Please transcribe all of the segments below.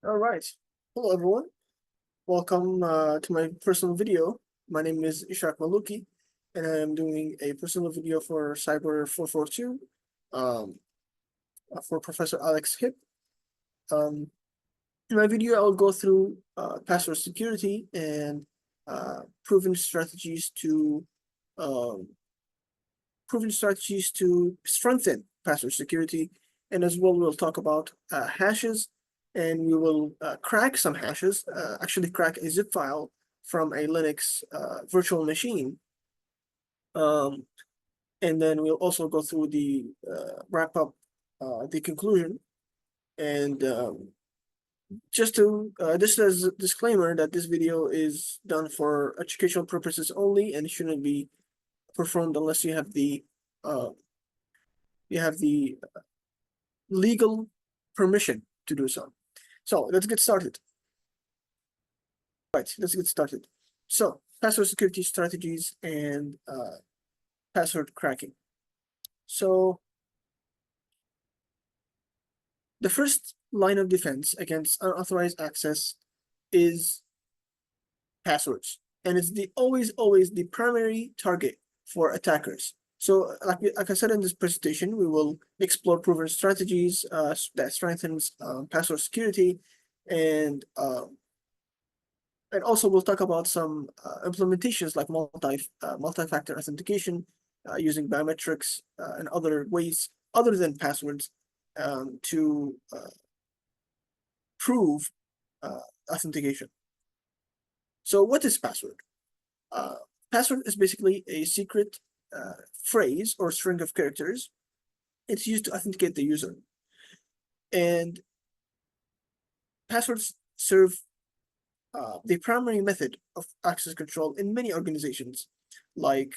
All right. Hello, everyone. Welcome to my personal video. My name is Ishaq Maluki, and I am doing a personal video for CYBR 442 um, for Professor Alex Hepp. In my video, I'll go through password security and proven strategies to um, strengthen password security, and as well we'll talk about hashes, and we will crack some hashes, actually crack a zip file from a Linux virtual machine. And then we'll also go through the wrap up, the conclusion, and just as a disclaimer that this video is done for educational purposes only and shouldn't be performed unless you have the uh, legal permission to do so. So let's get started. Right, let's get started. So password security strategies and password cracking. So the first line of defense against unauthorized access is passwords, and it's always the primary target for attackers. So like I said in this presentation, we will explore proven strategies that strengthens password security, and also we'll talk about some implementations like multi-factor authentication using biometrics and other ways other than passwords to prove authentication. So what is password? Password is basically a secret phrase or string of characters. It's used to authenticate the user. And passwords serve the primary method of access control in many organizations, like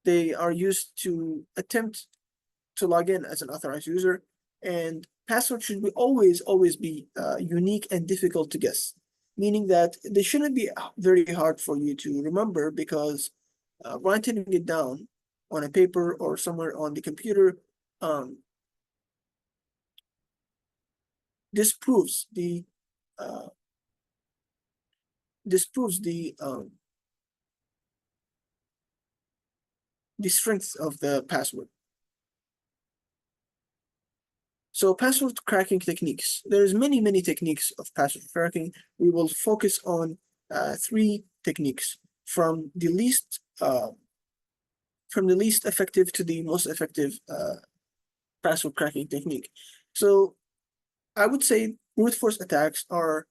they are used to attempt to log in as an authorized user, and password should always be unique and difficult to guess, meaning that they shouldn't be very hard for you to remember, because writing it down on a paper or somewhere on the computer disproves the uh, the strength of the password. So password cracking techniques. There's many techniques of password cracking. We will focus on three techniques from the least effective to the most effective password cracking technique. So I would say brute force attacks are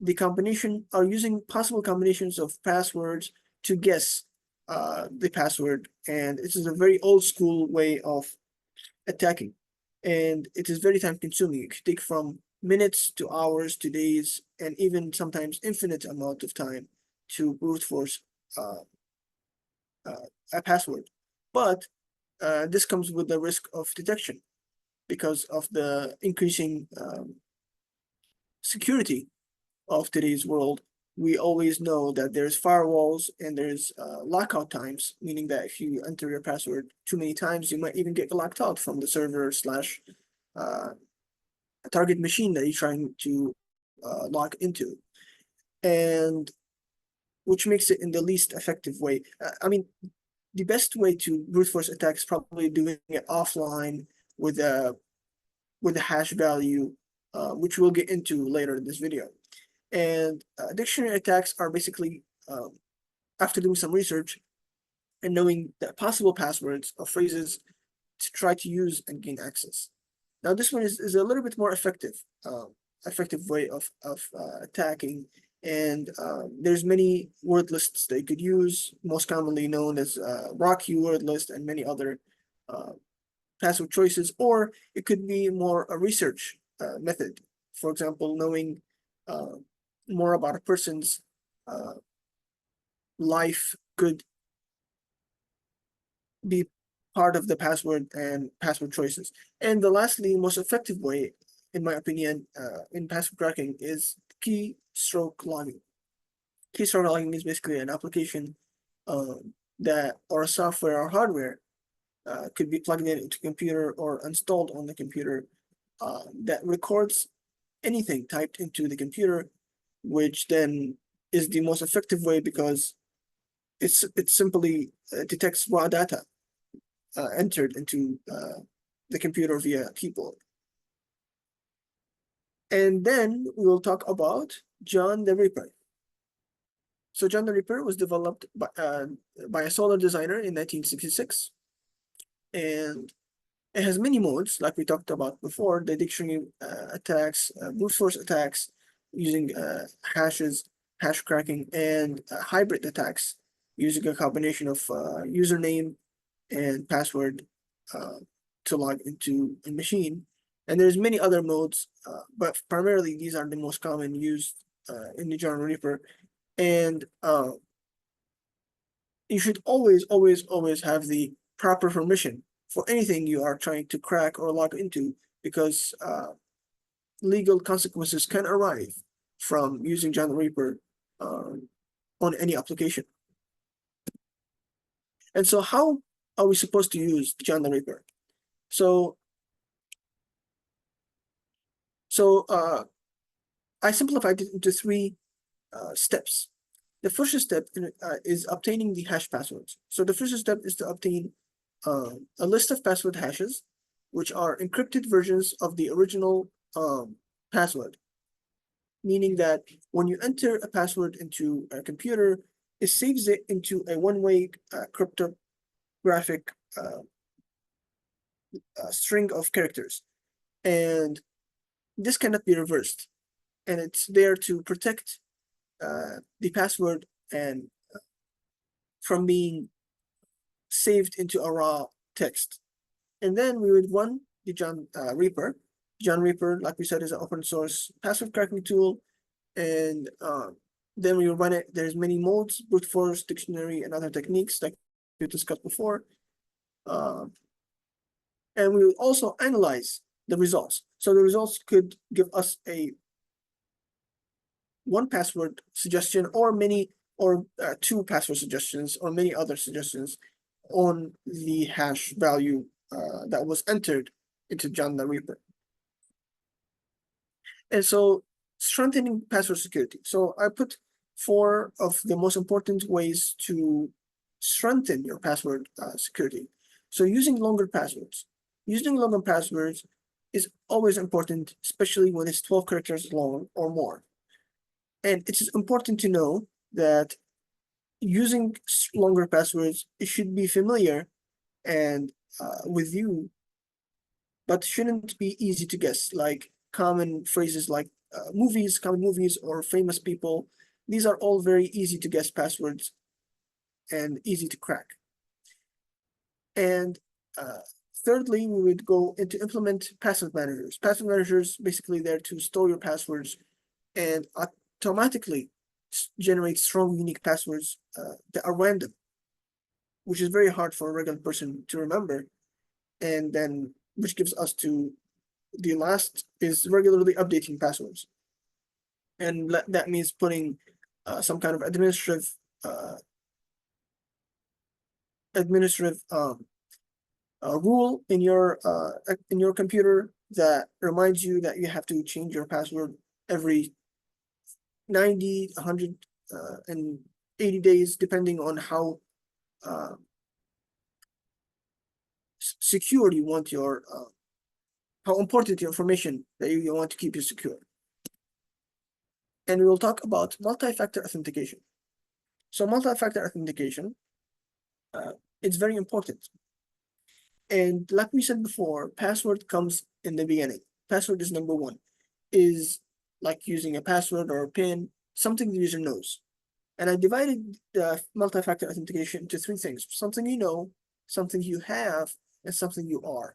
using possible combinations of passwords to guess the password, and this is a very old school way of attacking, and it is very time consuming. It could take from minutes to hours to days, and even sometimes infinite amount of time to brute force a password. But this comes with the risk of detection because of the increasing security of today's world. We always know that there's firewalls and there's lockout times, meaning that if you enter your password too many times, you might even get locked out from the server slash target machine that you're trying to log into, and which makes it in the least effective way. I mean, the best way to brute force attack is probably doing it offline with a hash value, which we'll get into later in this video. And dictionary attacks are basically, after doing some research and knowing the possible passwords or phrases to try to use and gain access. Now, this one is a little bit more effective way of attacking. And there's many word lists they could use, most commonly known as Rocky word list and many other password choices, or it could be more a research method. For example, knowing more about a person's life could be part of the password and password choices. And the lastly, most effective way, in my opinion, in password cracking is keystroke logging. Keystroke logging is basically an application that or a software or hardware could be plugged in into computer or installed on the computer that records anything typed into the computer, which then is the most effective way because it simply detects raw data entered into the computer via keyboard. And then we will talk about John the Ripper. So John the Ripper was developed by a solar designer in 1966, and it has many modes, like we talked about before: the dictionary attacks, brute force attacks using hashes, hash cracking, and hybrid attacks using a combination of username and password to log into a machine. And there's many other modes, but primarily these are the most common used in the John Reaper. And you should always have the proper permission for anything you are trying to crack or log into, because legal consequences can arrive from using John the Reaper on any application. And so how are we supposed to use John the Reaper? So I simplified it into three steps. The first step is obtaining the hash passwords. So the first step is to obtain a list of password hashes, which are encrypted versions of the original password, meaning that when you enter a password into a computer, it saves it into a one-way cryptographic string of characters. And this cannot be reversed. And it's there to protect the password and from being saved into a raw text. And then we would run the John Reaper. John Reaper, like we said, is an open source password cracking tool. And then we run it. There's many modes: brute force, dictionary, and other techniques like we discussed before. And we would also analyze the results. So the results could give us a one password suggestion or many or two password suggestions or many other suggestions on the hash value that was entered into John the Reaper. And so strengthening password security. So I put four of the most important ways to strengthen your password security. So using longer passwords. Using longer passwords is always important, especially when it's 12 characters long or more. And it is important to know that using longer passwords, it should be familiar and with you, but shouldn't be easy to guess, like common phrases like common movies or famous people. These are all very easy to guess passwords and easy to crack. And thirdly, we would go into implement password managers. Password managers basically there to store your passwords and automatically generate strong, unique passwords that are random, which is very hard for a regular person to remember. And then, which gives us to the last is regularly updating passwords. And that means putting some kind of administrative rule in your computer that reminds you that you have to change your password every 90, 100, and 80 days, depending on how secure you want your, how important your information that you want to keep you secure. And we will talk about multi-factor authentication. So multi-factor authentication, it's very important. And like we said before, password comes in the beginning. Password is number one, is like using a password or a PIN, something the user knows. And I divided the multi-factor authentication into three things: something you know, something you have, and something you are.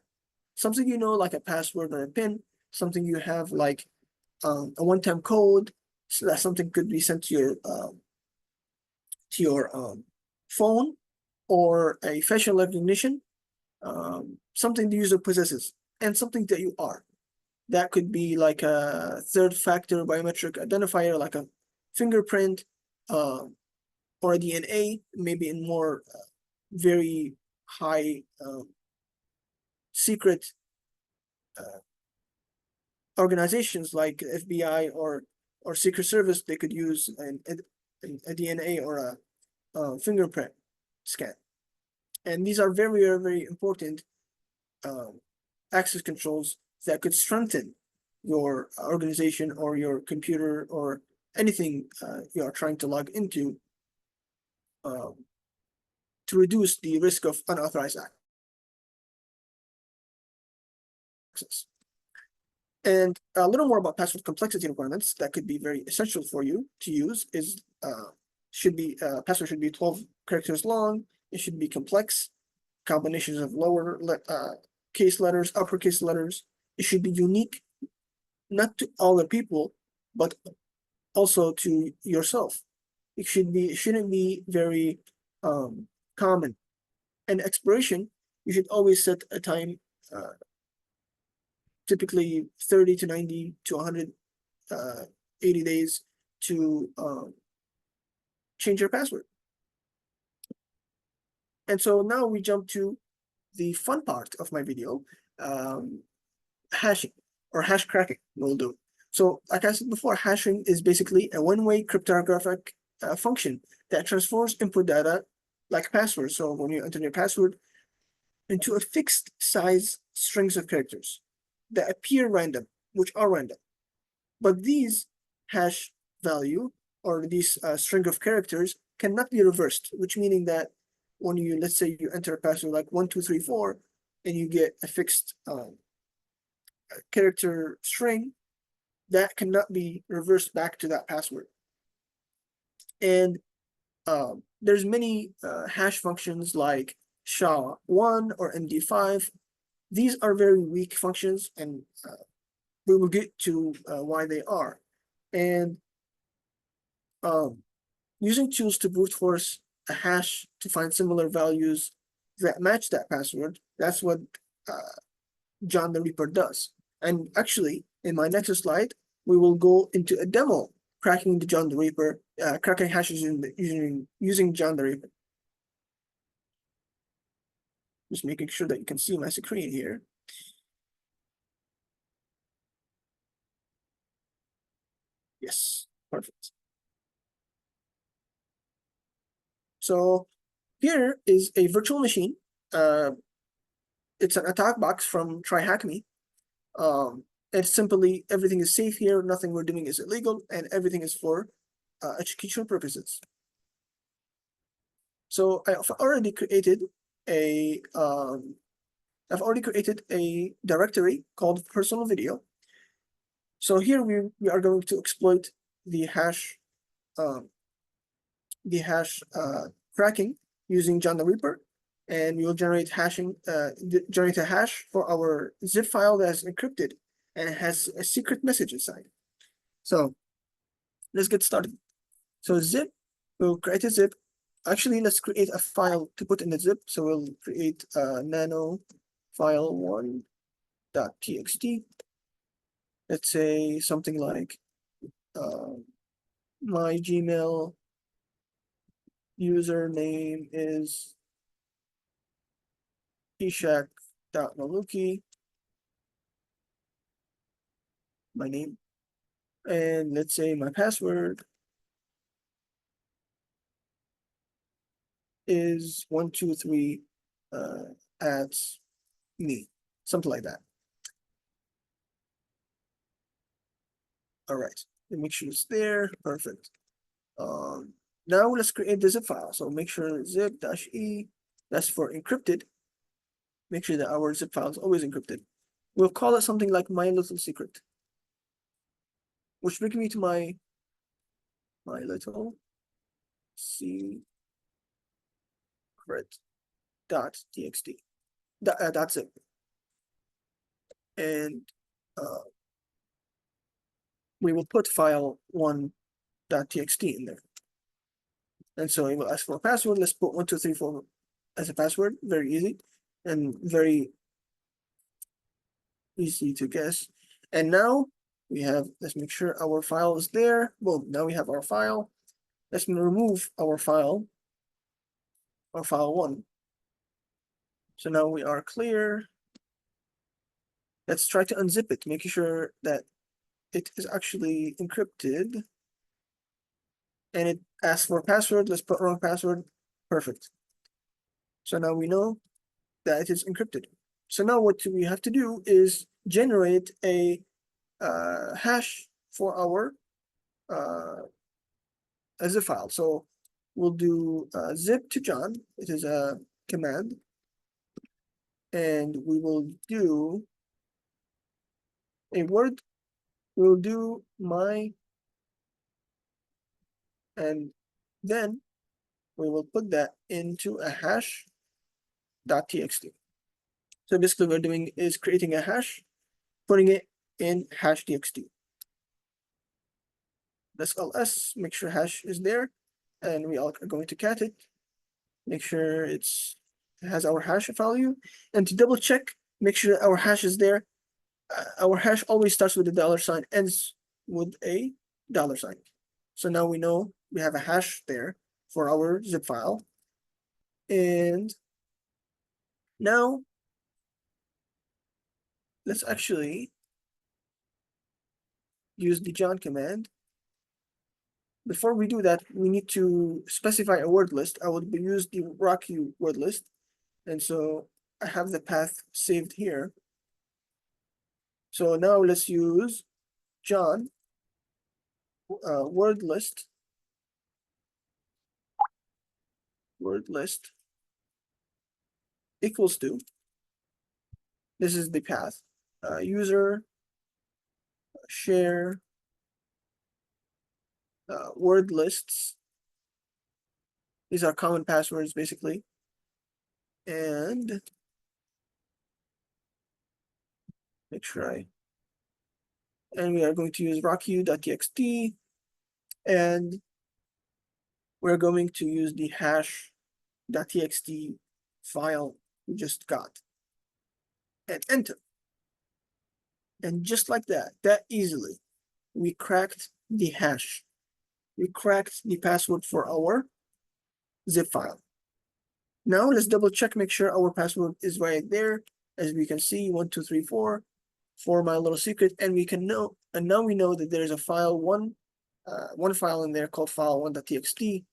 Something you know, like a password or a PIN, something you have, like a one-time code, so that something could be sent to your phone, or a facial recognition, something the user possesses, and something that you are. That could be like a third factor biometric identifier, like a fingerprint, or a DNA, maybe in more very high secret organizations like FBI or Secret Service, they could use a DNA or a fingerprint scan. And these are very, very, very important access controls that could strengthen your organization or your computer or anything you are trying to log into to reduce the risk of unauthorized access. And a little more about password complexity requirements that could be very essential for you to use is password should be 12 characters long. It should be complex, combinations of lower case letters, uppercase letters. It should be unique, not to all the people, but also to yourself. It shouldn't be very common. And expiration, you should always set a time, typically 30 to 90 to 180 days to change your password. And so now we jump to the fun part of my video, hashing or hash cracking will do. So like I said before, hashing is basically a one-way cryptographic function that transforms input data like passwords. So when you enter your password into a fixed size strings of characters that appear random, which are random. But these hash value or these string of characters cannot be reversed, which meaning that when you, let's say you enter a password like 1234 and you get a fixed character string, that cannot be reversed back to that password. And there's many hash functions like SHA-1 or MD5. These are very weak functions, and we will get to why they are. And using tools to brute force a hash to find similar values that match that password, that's what John the Reaper does. And actually, in my next slide, we will go into a demo cracking the John the Reaper, cracking hashes using John the Reaper. Just making sure that you can see my screen here. Yes, perfect. So here is a virtual machine. It's an attack box from TryHackMe. It's simply everything is safe here. Nothing we're doing is illegal, and everything is for educational purposes. So I've already created a directory called personal video. So here we are going to exploit the hash cracking using John the Reaper, and we will generate a hash for our zip file that is encrypted and it has a secret message inside. So let's get started. So zip, we'll create a zip. Actually, let's create a file to put in the zip. So we'll create nano file 1.txt. Let's say something like my Gmail username is ishak.maluki, my name. And let's say my password is 123 at me, something like that. All right, and make sure it's there. Perfect. Now let's create the zip file. So make sure zip-e, that's for encrypted. Make sure that our zip file is always encrypted. We'll call it something like my little secret. Which brings me to my little secret.txt. That's it. And we will put file 1.txt in there. And so it will ask for a password. Let's put 1234 as a password. Very easy and very easy to guess. And now we have, let's make sure our file is there. Well, now we have our file. Let's remove our file 1. So now we are clear. Let's try to unzip it, making sure that it is actually encrypted. And it asks for a password. Let's put wrong password. Perfect. So now we know that it is encrypted. So now what we have to do is generate a hash for our as a file. So we'll do zip to John. It is a command. And we will do a word. We'll do my, and then we will put that into a hash.txt. So basically what we're doing is creating a hash, putting it in hash.txt. Let's ls, make sure hash is there, and we are going to cat it, make sure it has our hash value, and to double check, make sure our hash is there. Our hash always starts with a $sign, ends with a $sign. So now we know we have a hash there for our zip file. And now let's actually use the John command. Before we do that, we need to specify a word list. I would use the Rocky word list. And so I have the path saved here. So now let's use John word list equals to, this is the path, user share word lists. These are common passwords basically. And make sure and we are going to use rocku.txt, and we're going to use the hash.txt file we just got and enter. And just like that easily, we cracked the hash. We cracked the password for our zip file. Now let's double check, make sure our password is right there. As we can see, 1234 for my little secret, and we can know, and now we know that there's a file one file in there called file1.txt.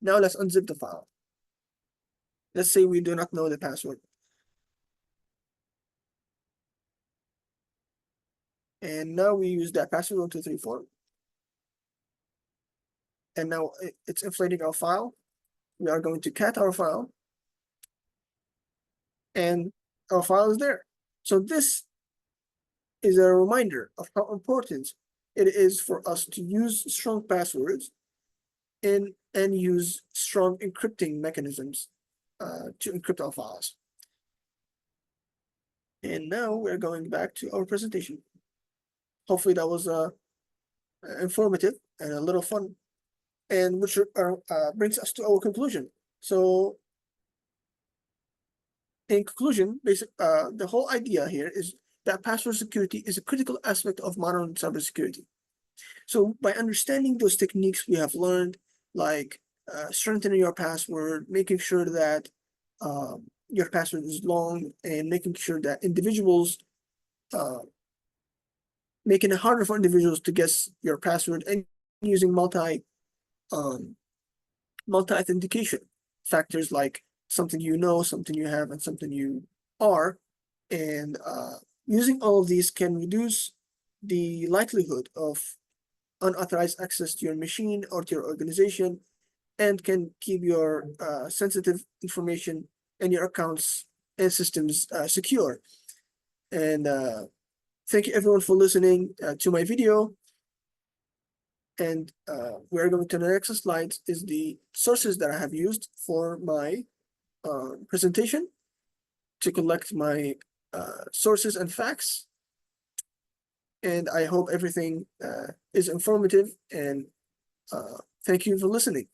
Now let's unzip the file. Let's say we do not know the password. And now we use that password 1234. And now it's inflating our file. We are going to cat our file. And our file is there. So this is a reminder of how important it is for us to use strong passwords and use strong encrypting mechanisms to encrypt our files. And now we're going back to our presentation. Hopefully that was informative and a little fun, and which brings us to our conclusion. So in conclusion, the whole idea here is that password security is a critical aspect of modern cybersecurity. So by understanding those techniques we have learned, like strengthening your password, making sure that your password is long, and making sure that individuals, making it harder for individuals to guess your password, and using multi-authentication factors like something you know, something you have, and something you are. And using all of these can reduce the likelihood of unauthorized access to your machine or to your organization, and can keep your sensitive information and your accounts and systems secure. And thank you everyone for listening to my video. And we're going to the next slides is the sources that I have used for my presentation to collect my sources and facts. And I hope everything is informative, and thank you for listening.